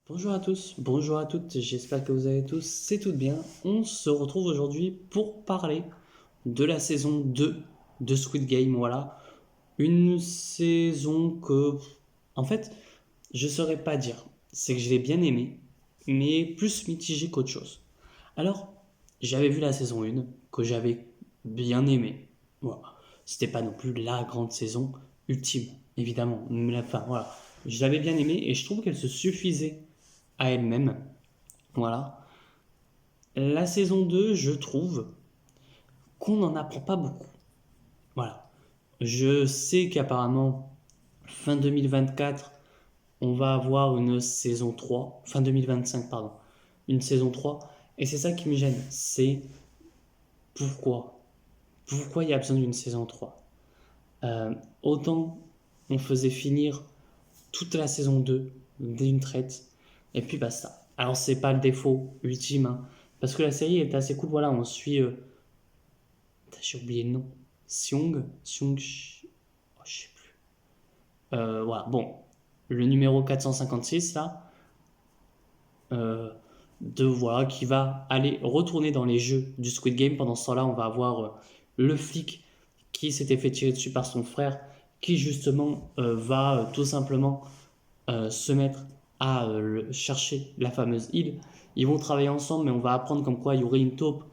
Bonjour à tous, bonjour à toutes, j'espère que vous allez tous, c'est tout bien. On se retrouve aujourd'hui pour parler de la saison 2 de Squid Game, voilà. Une saison que, en fait, je saurais pas dire. C'est que je l'ai bien aimé, mais plus mitigé qu'autre chose. Alors, j'avais vu la saison 1, que j'avais bien aimé. Voilà. C'était pas non plus la grande saison ultime, évidemment. Mais la fin, voilà. Je l'avais bien aimé et je trouve qu'elle se suffisait à elle-même. Voilà. La saison 2, je trouve qu'on n'en apprend pas beaucoup. Voilà. Je sais qu'apparemment, fin 2024, on va avoir une saison 3. Fin 2025, pardon. Une saison 3. Et c'est ça qui me gêne. C'est pourquoi. Pourquoi il y a besoin d'une saison 3. Autant on faisait finir toute la saison 2 d'une traite. Et puis basta. Alors c'est pas le défaut ultime. Parce que la série est assez cool. Voilà, on suit j'ai oublié le nom. Seong, oh, je sais plus. Voilà, bon, le numéro 456 là, voilà, qui va aller retourner dans les jeux du Squid Game. Pendant ce temps-là, on va avoir le flic qui s'était fait tirer dessus par son frère, qui justement va tout simplement se mettre à chercher la fameuse île. Ils vont travailler ensemble, mais on va apprendre comme quoi il y aurait une taupe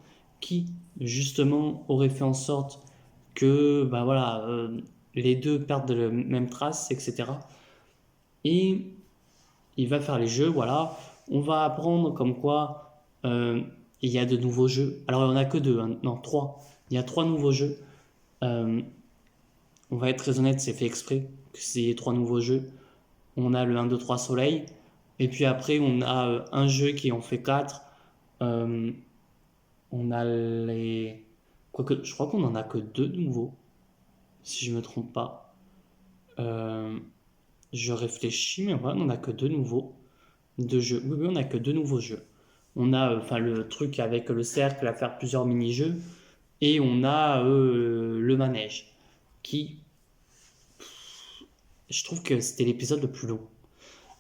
qui justement aurait fait en sorte que bah voilà, les deux perdent la même trace, etc. Et il va faire les jeux, voilà. On va apprendre comme quoi il y a de nouveaux jeux. Alors il n'y en a que deux, hein. Non, trois. Il y a trois nouveaux jeux. Euh, on va être très honnête, c'est fait exprès que c'est trois nouveaux jeux. On a le 1, 2, 3 Soleil. Et puis après, on a un jeu qui en fait 4. Euh, on a les. Quoique, je crois qu'on en a que deux nouveaux, si je me trompe pas. Euh, je réfléchis, mais voilà, on n'a que deux nouveaux de jeux. Oui, oui, on n'a que deux nouveaux jeux. On a enfin le truc avec le cercle à faire plusieurs mini-jeux. Et on a le manège. Qui, je trouve que c'était l'épisode le plus long.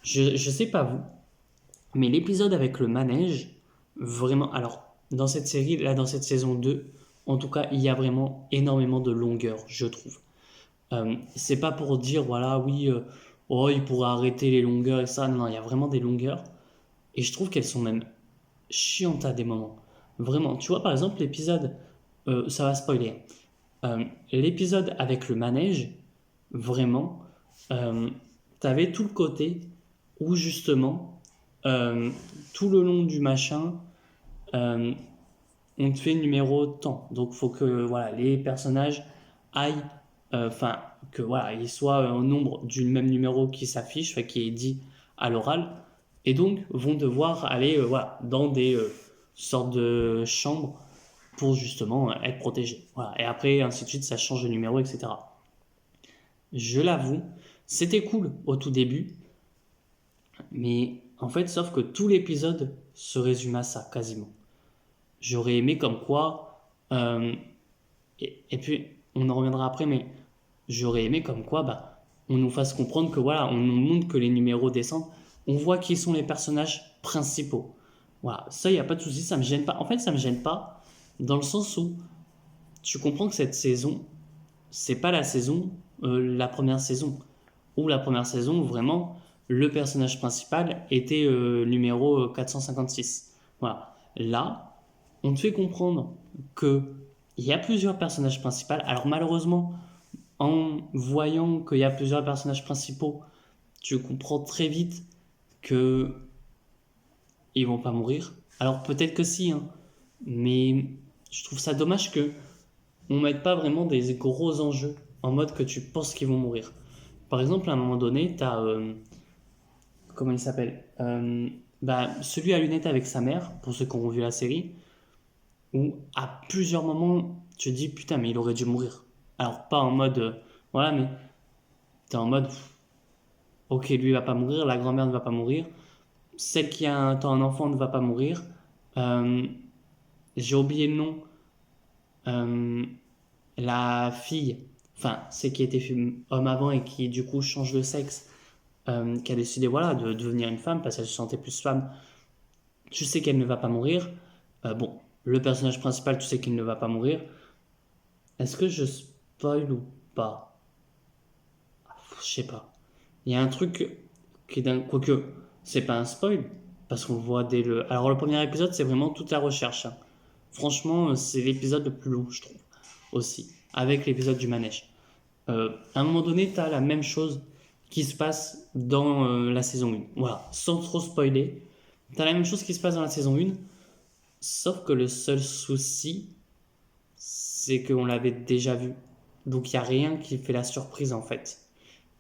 Je sais pas vous, mais l'épisode avec le manège, vraiment. Alors, dans cette série, là, dans cette saison 2, en tout cas, il y a vraiment énormément de longueur, je trouve. C'est pas pour dire, voilà, oui, oh, il pourrait arrêter les longueurs et ça. Non, non, il y a vraiment des longueurs. Et je trouve qu'elles sont même chiantes à des moments. Vraiment. Tu vois, par exemple, l'épisode, ça va spoiler. L'épisode avec le manège, vraiment, t'avais tout le côté où justement, euh, tout le long du machin, euh, on te fait numéro tant. Donc il faut que voilà, les personnages aillent, enfin, que voilà, ils soient au nombre du même numéro qui s'affiche, enfin, qui est dit à l'oral, et donc vont devoir aller voilà, dans des sortes de chambres pour justement être protégés. Voilà. Et après, ainsi de suite, ça change de numéro, etc. Je l'avoue, c'était cool au tout début, mais en fait, sauf que tout l'épisode se résume à ça, quasiment. J'aurais aimé comme quoi, et puis on en reviendra après, mais j'aurais aimé comme quoi, bah, on nous fasse comprendre que voilà, on nous montre que les numéros descendent, on voit qui sont les personnages principaux. Voilà, ça, il n'y a pas de souci, ça me gêne pas. En fait, ça me gêne pas dans le sens où tu comprends que cette saison, c'est pas la saison, la première saison. Où la première saison, vraiment, le personnage principal était numéro 456. Voilà. Là, on te fait comprendre que il y a plusieurs personnages principaux. Alors malheureusement, en voyant qu'il y a plusieurs personnages principaux, tu comprends très vite que ils vont pas mourir. Alors peut-être que si, hein, mais je trouve ça dommage que on mette pas vraiment des gros enjeux en mode que tu penses qu'ils vont mourir. Par exemple, à un moment donné, tu as. Comment il s'appelle bah, celui à lunettes avec sa mère, pour ceux qui ont vu la série, où à plusieurs moments, tu te dis putain, mais il aurait dû mourir. Alors, pas en mode. Voilà, mais tu es en mode. Ok, lui il va pas mourir, la grand-mère ne va pas mourir, celle qui a un enfant ne va pas mourir. Euh, j'ai oublié le nom. Euh, la fille, enfin, c'est qui était homme avant et qui du coup change de sexe. qui a décidé voilà, de devenir une femme parce qu'elle se sentait plus femme. Tu sais qu'elle ne va pas mourir. Bon, le personnage principal, tu sais qu'il ne va pas mourir. Est-ce que je spoil ou pas? Je sais pas. Il y a un truc qui est d'un. Quoique, c'est pas un spoil, parce qu'on voit dès le. Alors, le premier épisode, c'est vraiment toute la recherche, hein. Franchement, c'est l'épisode le plus long, je trouve, aussi, avec l'épisode du manège. À un moment donné, tu as la même chose qui se passe dans la saison 1. Voilà, sans trop spoiler, tu as la même chose qui se passe dans la saison 1, sauf que le seul souci, c'est qu'on l'avait déjà vu. Donc il n'y a rien qui fait la surprise en fait.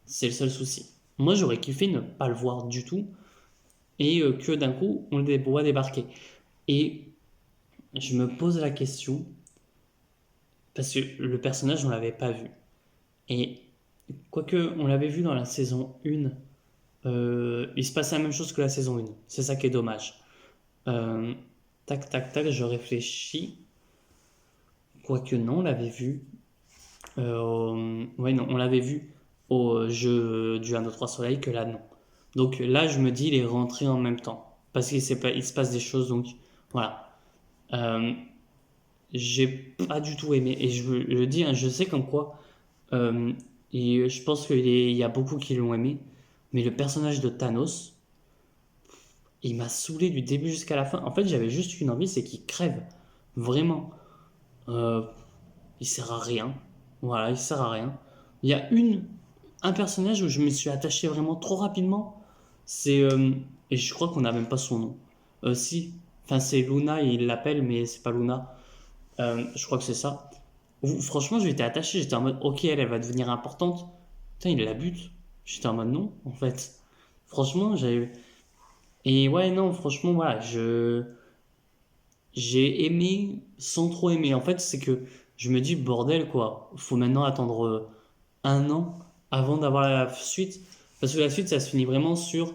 C'est le seul souci. Moi j'aurais kiffé ne pas le voir du tout et que d'un coup on le voit débarquer. Et je me pose la question, parce que le personnage on l'avait pas vu. Et quoique on l'avait vu dans la saison 1, il se passe la même chose que la saison 1. C'est ça qui est dommage. Euh, tac tac tac, je réfléchis. Quoique non, on l'avait vu. Ouais, non, on l'avait vu au jeu du 1, 2, 3 Soleil que là, non. Donc là, je me dis, il est rentré en même temps. Parce qu'il il se passe des choses, donc voilà. Euh, j'ai pas du tout aimé. Et je le dis, hein, je sais comme quoi. euh, et je pense qu'il y a beaucoup qui l'ont aimé. Mais le personnage de Thanos, il m'a saoulé du début jusqu'à la fin. En fait, j'avais juste une envie, c'est qu'il crève. Vraiment. Euh, il sert à rien. Voilà, il sert à rien. Il y a un personnage où je me suis attaché vraiment trop rapidement. C'est et je crois qu'on n'a même pas son nom. Si, enfin c'est Luna, il l'appelle, mais c'est pas Luna. Je crois que c'est ça. Franchement, j'étais attaché. J'étais en mode, ok, elle va devenir importante. Putain, il la bute. J'étais en mode non, en fait. Franchement, j'avais. Et ouais, non, franchement, voilà, j'ai aimé sans trop aimer. En fait, c'est que je me dis, bordel, quoi. Faut maintenant attendre 1 an avant d'avoir la suite. Parce que la suite, ça se finit vraiment sur.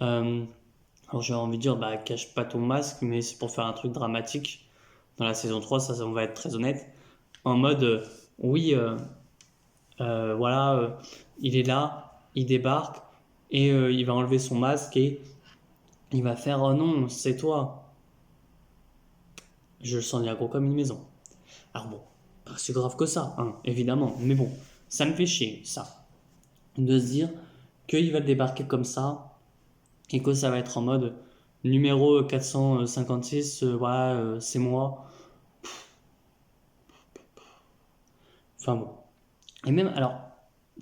euh, alors, j'ai envie de dire, bah, cache pas ton masque, mais c'est pour faire un truc dramatique. Dans la saison 3 ça, on va être très honnête. En mode, oui, voilà, il est là, il débarque, et il va enlever son masque, et il va faire, oh non, c'est toi. Je le sens bien gros comme une maison. Alors bon, pas si grave que ça, hein, évidemment. Mais bon, ça me fait chier, ça. De se dire qu'il va débarquer comme ça et que ça va être en mode numéro 456, voilà, c'est moi. Enfin bon. Et même, alors,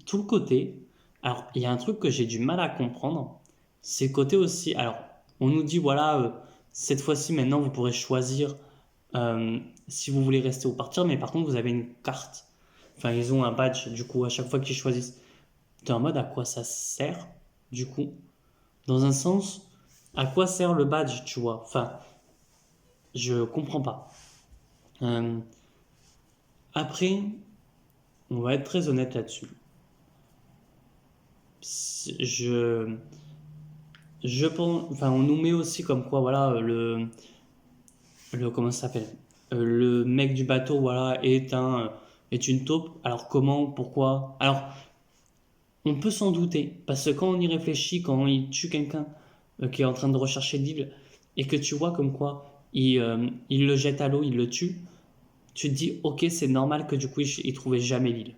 tout le côté, alors, il y a un truc que j'ai du mal à comprendre, c'est le côté aussi, alors, on nous dit, voilà, cette fois-ci, maintenant, vous pourrez choisir euh, si vous voulez rester ou partir, mais par contre, vous avez une carte. Enfin, ils ont un badge, du coup, à chaque fois qu'ils choisissent. T'es en mode, à quoi ça sert, du coup? Dans un sens, à quoi sert le badge, tu vois? Enfin, je comprends pas. Euh, après, on va être très honnête là-dessus. Je, je pense, enfin, on nous met aussi comme quoi, voilà, comment ça s'appelle? Le mec du bateau, voilà, est une taupe. Alors comment, pourquoi? Alors, on peut s'en douter, parce que quand on y réfléchit, quand il tue quelqu'un qui est en train de rechercher l'île, et que tu vois comme quoi il le jette à l'eau, il le tue, tu te dis, ok, c'est normal que du coup il trouvait jamais l'île.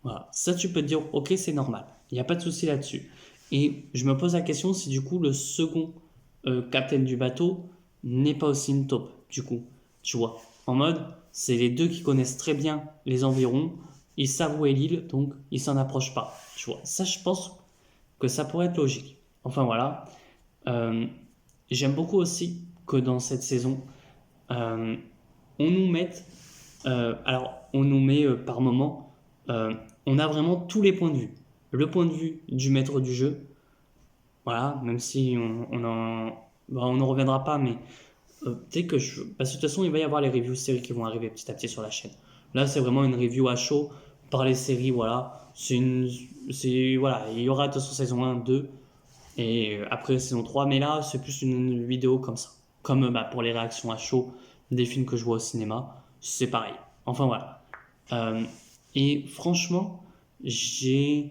Voilà. Ça, tu peux te dire, ok, c'est normal. Il n'y a pas de souci là-dessus. Et je me pose la question si du coup le second capitaine du bateau n'est pas aussi une taupe, du coup. Tu vois. En mode, c'est les deux qui connaissent très bien les environs, ils savent où est l'île, donc ils s'en approchent pas. Tu vois. Ça, je pense que ça pourrait être logique. Enfin voilà. Euh, J'aime beaucoup aussi que dans cette saison, euh, on nous mette alors, on nous met par moment, on a vraiment tous les points de vue. Le point de vue du maître du jeu, voilà, même si on en reviendra pas, mais dès que parce que de toute façon, il va y avoir les reviews séries qui vont arriver petit à petit sur la chaîne. Là, c'est vraiment une review à chaud par les séries, voilà. Voilà, il y aura de toute façon saison 1, 2 et après saison 3, mais là, c'est plus une vidéo comme ça. Comme bah, pour les réactions à chaud des films que je vois au cinéma, c'est pareil. Enfin voilà. Euh, et franchement, j'ai.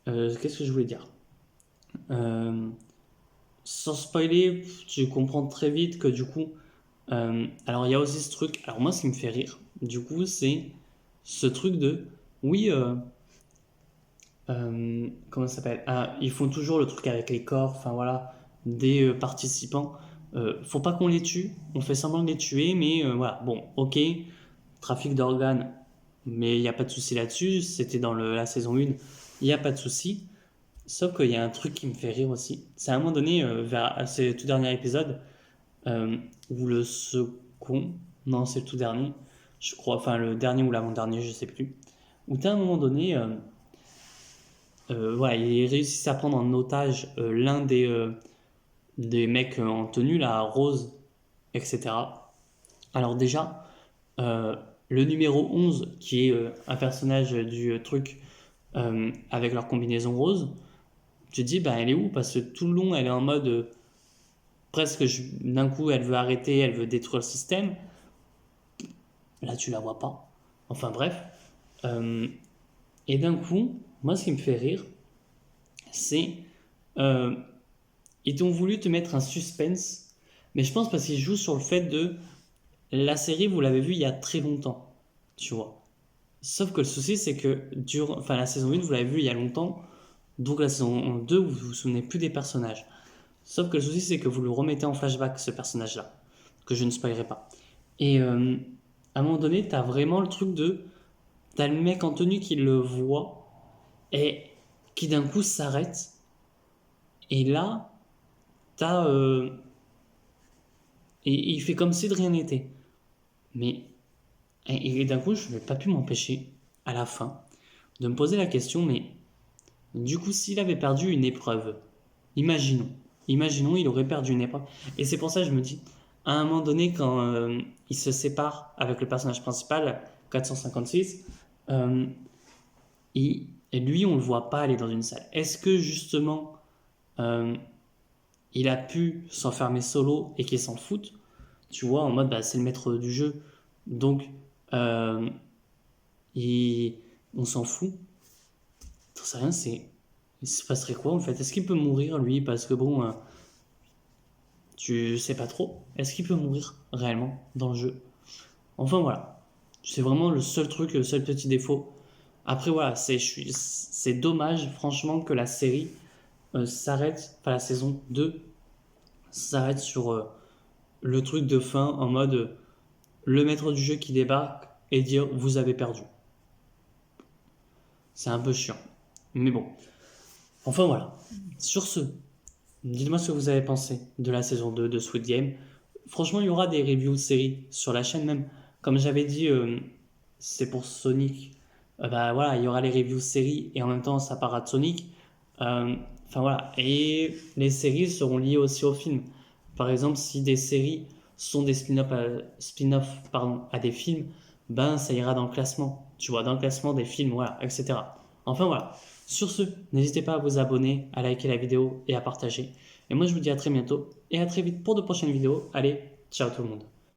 Qu'est-ce que je voulais dire? Sans spoiler, tu comprends très vite que du coup, alors il y a aussi ce truc, alors moi ce qui me fait rire, du coup, c'est ce truc de, oui, comment ça s'appelle? Ah, ils font toujours le truc avec les corps, enfin voilà, des participants. Faut pas qu'on les tue, on fait semblant de les tuer, mais voilà, bon, ok, trafic d'organes, mais il n'y a pas de souci là-dessus, c'était dans la saison 1, il n'y a pas de souci. Sauf qu'il y a un truc qui me fait rire aussi. C'est à un moment donné, c'est le tout dernier épisode, ou le second, non, c'est le tout dernier, je crois, enfin le dernier ou l'avant-dernier, je sais plus, où t'as à un moment donné, voilà, ils réussissent à prendre en otage l'un des mecs en tenue, là, rose, etc. Alors déjà, le numéro 11, qui est un personnage du truc avec leur combinaison rose, tu te dis, bah, elle est où? Parce que tout le long, elle est en mode presque d'un coup, elle veut arrêter, elle veut détruire le système. Là, tu la vois pas. Enfin bref. Euh, et d'un coup, moi, ce qui me fait rire, c'est euh, ils ont voulu te mettre un suspense, mais je pense parce qu'ils jouent sur le fait de la série, vous l'avez vu il y a très longtemps, tu vois. Sauf que le souci, c'est que enfin, la saison 1, vous l'avez vu il y a longtemps, donc la saison 2, vous vous souvenez plus des personnages. Sauf que le souci, c'est que vous le remettez en flashback, ce personnage-là, que je ne spoilerai pas. Et à un moment donné, t'as vraiment le truc de. T'as le mec en tenue qui le voit et qui d'un coup s'arrête. Et là, t'as. Et il fait comme si de rien n'était. Mais. Et d'un coup, je n'ai pas pu m'empêcher, à la fin, de me poser la question, mais du coup, s'il avait perdu une épreuve, imaginons, imaginons, il aurait perdu une épreuve. Et c'est pour ça que je me dis, à un moment donné, quand il se sépare avec le personnage principal, 456, euh, et lui, on le voit pas aller dans une salle. Est-ce que justement, euh, il a pu s'enfermer solo et qu'il s'en fout, tu vois, en mode, bah, c'est le maître du jeu, donc euh, on s'en fout. J'en sais rien, il se passerait quoi en fait? Est-ce qu'il peut mourir lui? Parce que bon, tu sais pas trop. Est-ce qu'il peut mourir réellement dans le jeu? Enfin voilà. C'est vraiment le seul truc, le seul petit défaut. Après voilà, c'est dommage franchement que la série s'arrête, enfin la saison 2 s'arrête sur le truc de fin en mode le maître du jeu qui débarque et dire vous avez perdu. C'est un peu chiant. Mais bon. Enfin voilà. Sur ce, dites-moi ce que vous avez pensé de la saison 2 de Squid Game. Franchement, il y aura des reviews de séries sur la chaîne même. Comme j'avais dit, c'est pour Sonic. Bah voilà, il y aura les reviews séries et en même temps ça parlera de Sonic. Enfin voilà. Et les séries seront liées aussi au film. Par exemple, si des séries sont des spin-off, pardon, à des films, ben ça ira dans le classement. Tu vois, dans le classement des films, voilà, etc. Enfin voilà. Sur ce, n'hésitez pas à vous abonner, à liker la vidéo et à partager. Et moi je vous dis à très bientôt et à très vite pour de prochaines vidéos. Allez, ciao tout le monde.